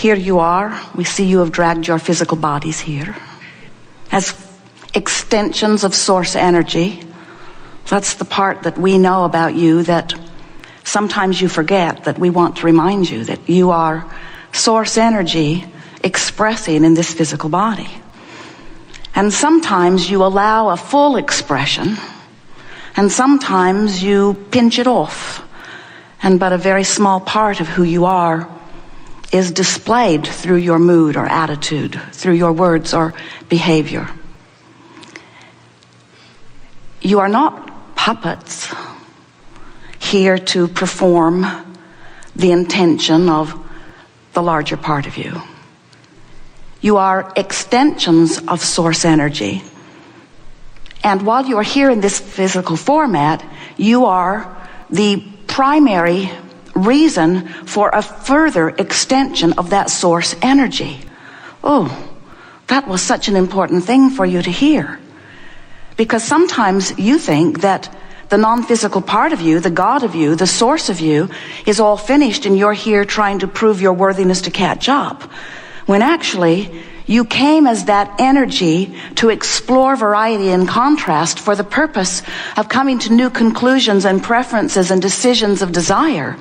Here you are. We see you have dragged your physical bodies here as extensions of source energy. That's the part that we know about you that sometimes you forget, that we want to remind you that you are source energy expressing in this physical body. And sometimes you allow a full expression, and sometimes you pinch it off, and but a very small part of who you are is displayed through your mood or attitude, through your words or behavior. You are not puppets here to perform the intention of the larger part of you. You are extensions of source energy. And while you are here in this physical format, you are the primary reason for a further extension of that source energy. Oh, that was such an important thing for you to hear. Because sometimes you think that the non-physical part of you, the God of you, the source of you, is all finished and you're here trying to prove your worthiness to catch up. When actually, you came as that energy to explore variety and contrast for the purpose of coming to new conclusions and preferences and decisions of desire.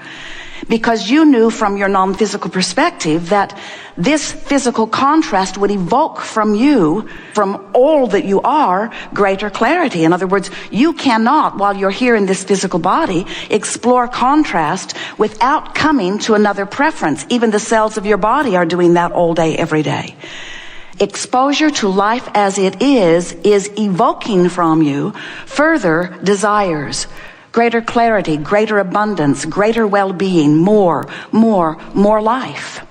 Because you knew from your non-physical perspective that this physical contrast would evoke from you, from all that you are, greater clarity. In other words, you cannot, while you're here in this physical body, explore contrast without coming to another preference. Even the cells of your body are doing that all day, every day. Exposure to life as it is evoking from you further desires. Greater clarity, greater abundance, greater well-being, more life.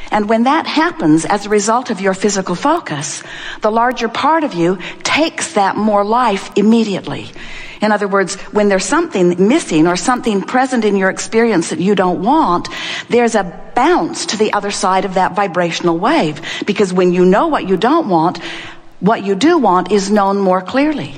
And when that happens as a result of your physical focus, the larger part of you takes that more life immediately. In other words, when there's something missing or something present in your experience that you don't want, there's a bounce to the other side of that vibrational wave. Because when you know what you don't want, what you do want is known more clearly.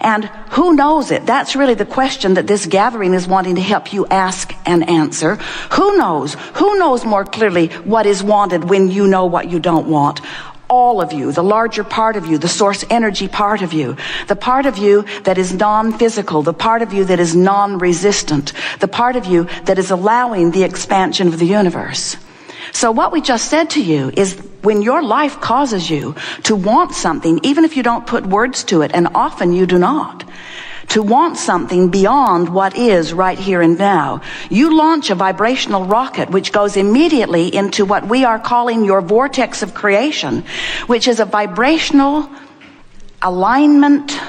And who knows it? That's really the question that this gathering is wanting to help you ask and answer. Who knows? Who knows more clearly what is wanted when you know what you don't want? All of you, the larger part of you, the source energy part of you, the part of you that is non-physical, the part of you that is non-resistant, the part of you that is allowing the expansion of the universe. So what we just said to you is when your life causes you to want something, even if you don't put words to it, and often you do not, to want something beyond what is right here and now, you launch a vibrational rocket which goes immediately into what we are calling your vortex of creation, which is a vibrational alignment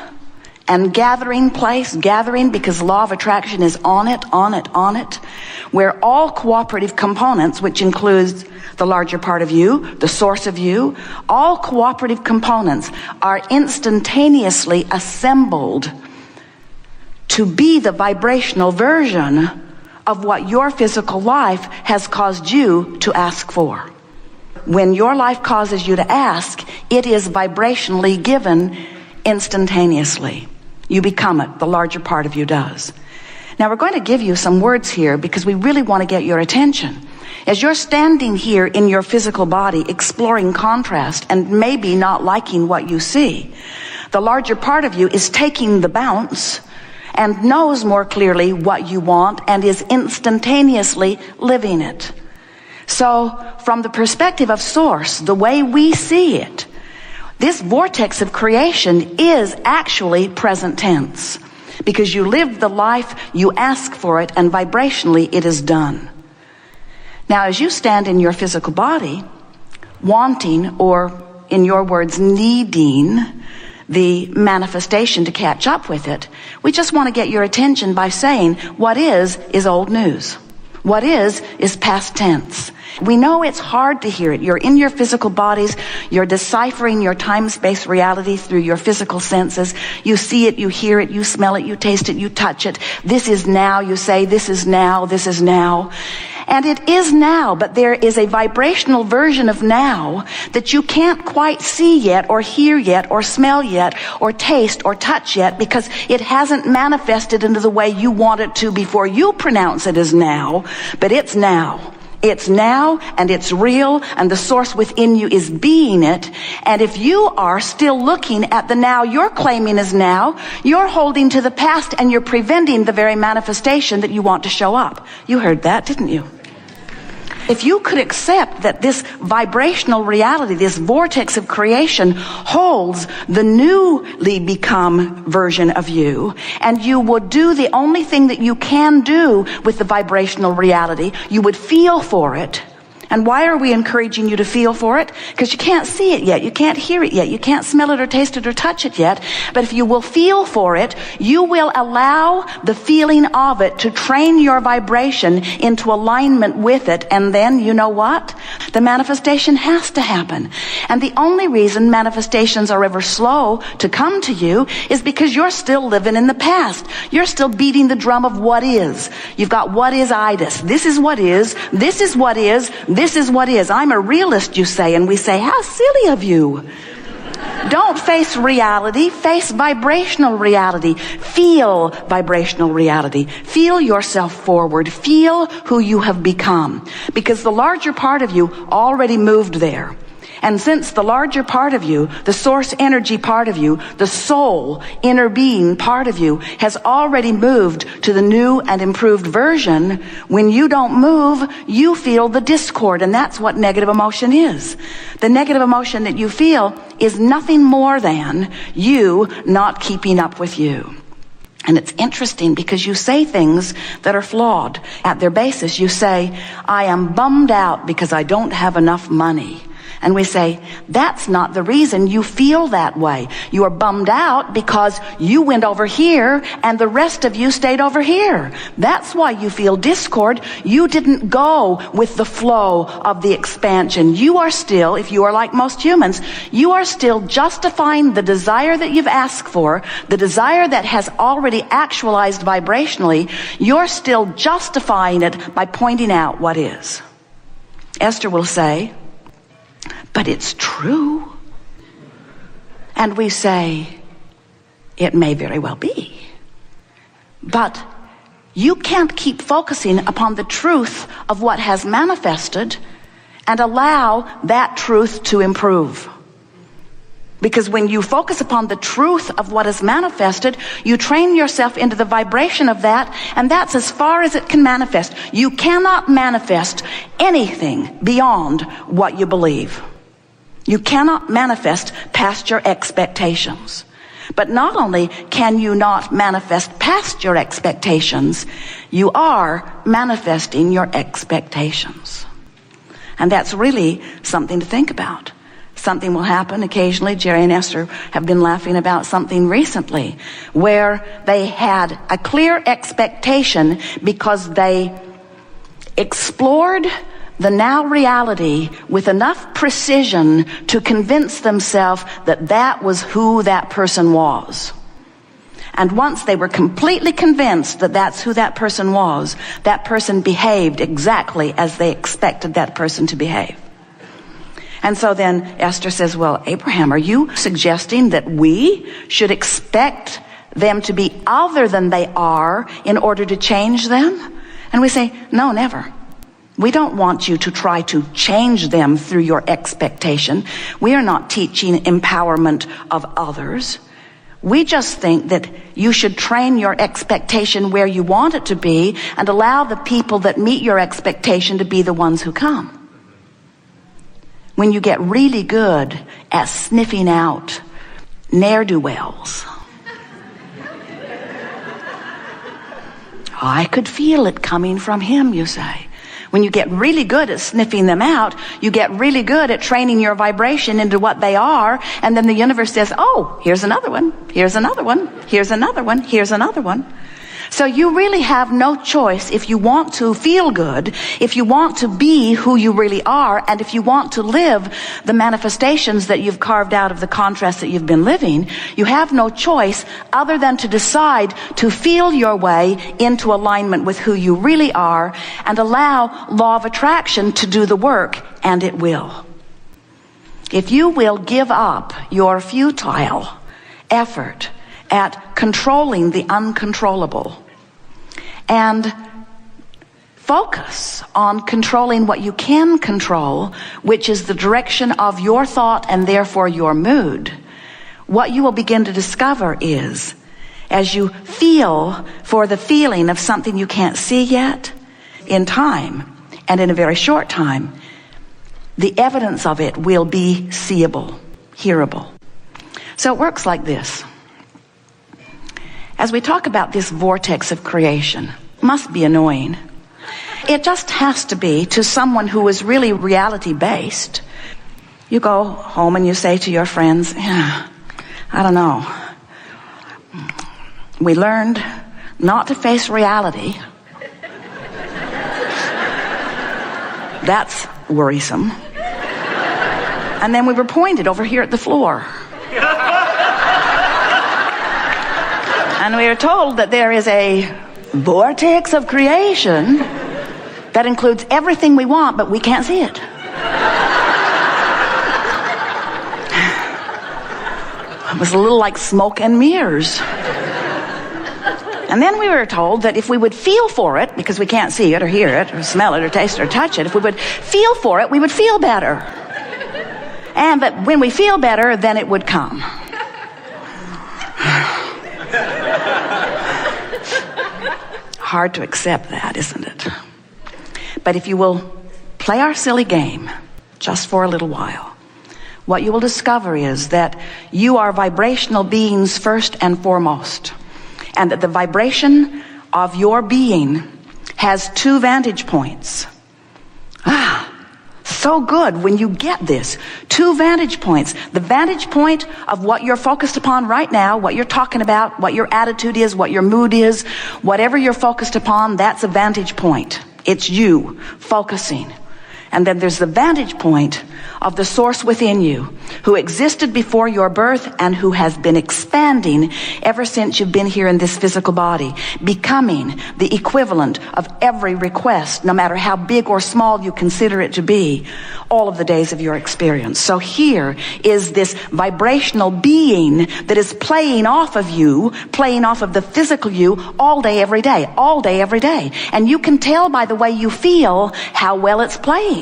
and gathering place, gathering because law of attraction is on it, where all cooperative components, which includes the larger part of you, the source of you, all cooperative components are instantaneously assembled to be the vibrational version of what your physical life has caused you to ask for. When your life causes you to ask, it is vibrationally given instantaneously. You become it, the larger part of you does. Now we're going to give you some words here because we really want to get your attention. As you're standing here in your physical body, exploring contrast and maybe not liking what you see, the larger part of you is taking the bounce and knows more clearly what you want and is instantaneously living it. So from the perspective of source, the way we see it, this vortex of creation is actually present tense. Because you live the life, you ask for it, and vibrationally it is done. Now, as you stand in your physical body, wanting, or in your words, needing the manifestation to catch up with it, we just want to get your attention by saying what is old news. What is past tense. We know it's hard to hear it. You're in your physical bodies. You're deciphering your time-space reality through your physical senses. You see it, you hear it, you smell it, you taste it, you touch it. This is now, you say, this is now, this is now. And it is now, but there is a vibrational version of now that you can't quite see yet, or hear yet, or smell yet, or taste, or touch yet, because it hasn't manifested into the way you want it to before you pronounce it as now, but it's now. It's now, and it's real, and the source within you is being it. And if you are still looking at the now you're claiming is now, you're holding to the past, and you're preventing the very manifestation that you want to show up. You heard that, didn't you? If you could accept that this vibrational reality, this vortex of creation, holds the newly become version of you, and you would do the only thing that you can do with the vibrational reality, you would feel for it. And why are we encouraging you to feel for it? Because you can't see it yet. You can't hear it yet. You can't smell it or taste it or touch it yet. But if you will feel for it, you will allow the feeling of it to train your vibration into alignment with it. And then, you know what? The manifestation has to happen. And the only reason manifestations are ever slow to come to you is because you're still living in the past. You're still beating the drum of what is. You've got what is-itis. This is what is. This is what is. This is what is. I'm a realist, you say, and we say, how silly of you. Don't face reality, face vibrational reality. Feel vibrational reality. Feel yourself forward. Feel who you have become. Because the larger part of you already moved there. And since the larger part of you, the source energy part of you, the soul, inner being part of you, has already moved to the new and improved version, when you don't move, you feel the discord. And that's what negative emotion is. The negative emotion that you feel is nothing more than you not keeping up with you. And it's interesting because you say things that are flawed. At their basis, you say, I am bummed out because I don't have enough money. And we say, that's not the reason you feel that way. You are bummed out because you went over here and the rest of you stayed over here. That's why you feel discord. You didn't go with the flow of the expansion. You are still, if you are like most humans, you are still justifying the desire that you've asked for, the desire that has already actualized vibrationally. You're still justifying it by pointing out what is. Esther will say, but it's true. And we say, it may very well be. But you can't keep focusing upon the truth of what has manifested and allow that truth to improve. Because when you focus upon the truth of what is manifested, you train yourself into the vibration of that, and that's as far as it can manifest. You cannot manifest anything beyond what you believe. You cannot manifest past your expectations. But not only can you not manifest past your expectations, you are manifesting your expectations. And that's really something to think about. Something will happen occasionally. Jerry and Esther have been laughing about something recently where they had a clear expectation because they explored the now reality with enough precision to convince themselves that that was who that person was. And once they were completely convinced that that's who that person was, that person behaved exactly as they expected that person to behave. And so then Esther says, well, Abraham, are you suggesting that we should expect them to be other than they are in order to change them? And we say, no, never. We don't want you to try to change them through your expectation. We are not teaching empowerment of others. We just think that you should train your expectation where you want it to be and allow the people that meet your expectation to be the ones who come. When you get really good at sniffing out ne'er-do-wells, I could feel it coming from him, you say. When you get really good at sniffing them out, you get really good at training your vibration into what they are, and then the universe says, oh, here's another one, here's another one, here's another one, here's another one. So you really have no choice if you want to feel good, if you want to be who you really are, and if you want to live the manifestations that you've carved out of the contrast that you've been living. You have no choice other than to decide to feel your way into alignment with who you really are and allow law of attraction to do the work, and it will. If you will give up your futile effort at controlling the uncontrollable and focus on controlling what you can control, which is the direction of your thought and therefore your mood, what you will begin to discover is, as you feel for the feeling of something you can't see yet, in time, and in a very short time, the evidence of it will be seeable, hearable. So it works like this. As we talk about this vortex of creation, must be annoying. It just has to be to someone who is really reality-based. You go home and you say to your friends, I don't know. We learned not to face reality. That's worrisome. And then we were pointed over here at the floor. And we are told that there is a vortex of creation that includes everything we want, but we can't see it. It was a little like smoke and mirrors. And then we were told that if we would feel for it, because we can't see it or hear it or smell it or taste it or touch it, if we would feel for it, we would feel better. And that when we feel better, then it would come. Hard to accept that, isn't it? But if you will play our silly game just for a little while, what you will discover is that you are vibrational beings first and foremost, and that the vibration of your being has two vantage points. So good when you get this. Two vantage points. The vantage point of what you're focused upon right now, what you're talking about, what your attitude is, what your mood is, whatever you're focused upon, that's a vantage point. It's you focusing. And then there's the vantage point of the source within you, who existed before your birth and who has been expanding ever since you've been here in this physical body, becoming the equivalent of every request, no matter how big or small you consider it to be, all of the days of your experience. So here is this vibrational being that is playing off of you, playing off of the physical you all day, every day, all day, every day. And you can tell by the way you feel how well it's playing.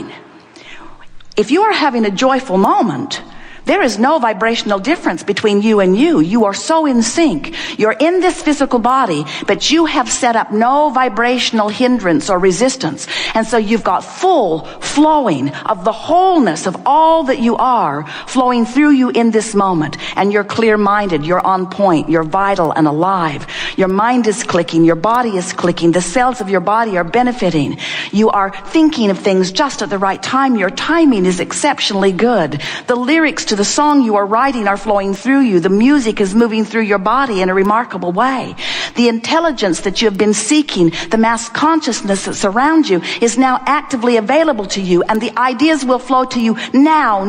If you are having a joyful moment, there is no vibrational difference between you and you. You are so in sync. You're in this physical body, but you have set up no vibrational hindrance or resistance. And so you've got full flowing of the wholeness of all that you are flowing through you in this moment. And you're clear-minded, you're on point, you're vital and alive. Your mind is clicking, your body is clicking, the cells of your body are benefiting. You are thinking of things just at the right time. Your timing is exceptionally good. The lyrics to the song you are writing are flowing through you. The music is moving through your body in a remarkable way. The intelligence that you have been seeking, the mass consciousness that surrounds you, is now actively available to you, and the ideas will flow to you now.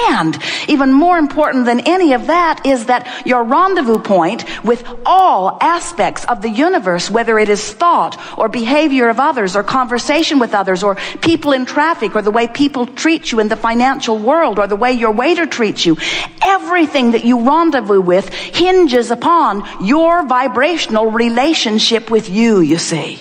And even more important than any of that is that your rendezvous point with all aspects of the universe, whether it is thought or behavior of others or conversation with others or people in traffic or the way people treat you in the financial world or the way your waiter treats you, everything that you rendezvous with hinges upon your vibrational relationship with you see.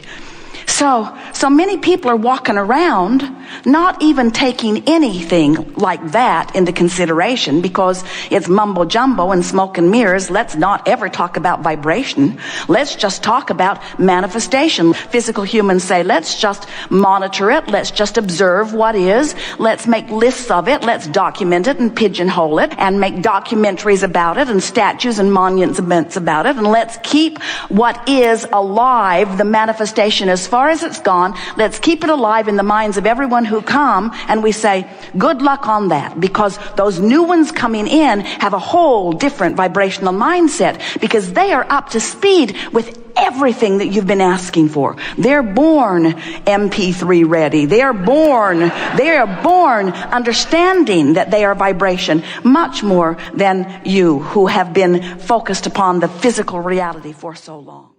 So many people are walking around not even taking anything like that into consideration because it's mumbo jumbo and smoke and mirrors. Let's not ever talk about vibration. Let's just talk about manifestation. Physical humans say, let's just monitor it. Let's just observe what is. Let's make lists of it. Let's document it and pigeonhole it and make documentaries about it and statues and monuments about it. And let's keep what is alive, the manifestation as far as it's gone. Let's keep it alive in the minds of everyone who come, and we say, good luck on that, because those new ones coming in have a whole different vibrational mindset because they are up to speed with everything that you've been asking for. They're born MP3 ready. They are born understanding that they are vibration much more than you who have been focused upon the physical reality for so long.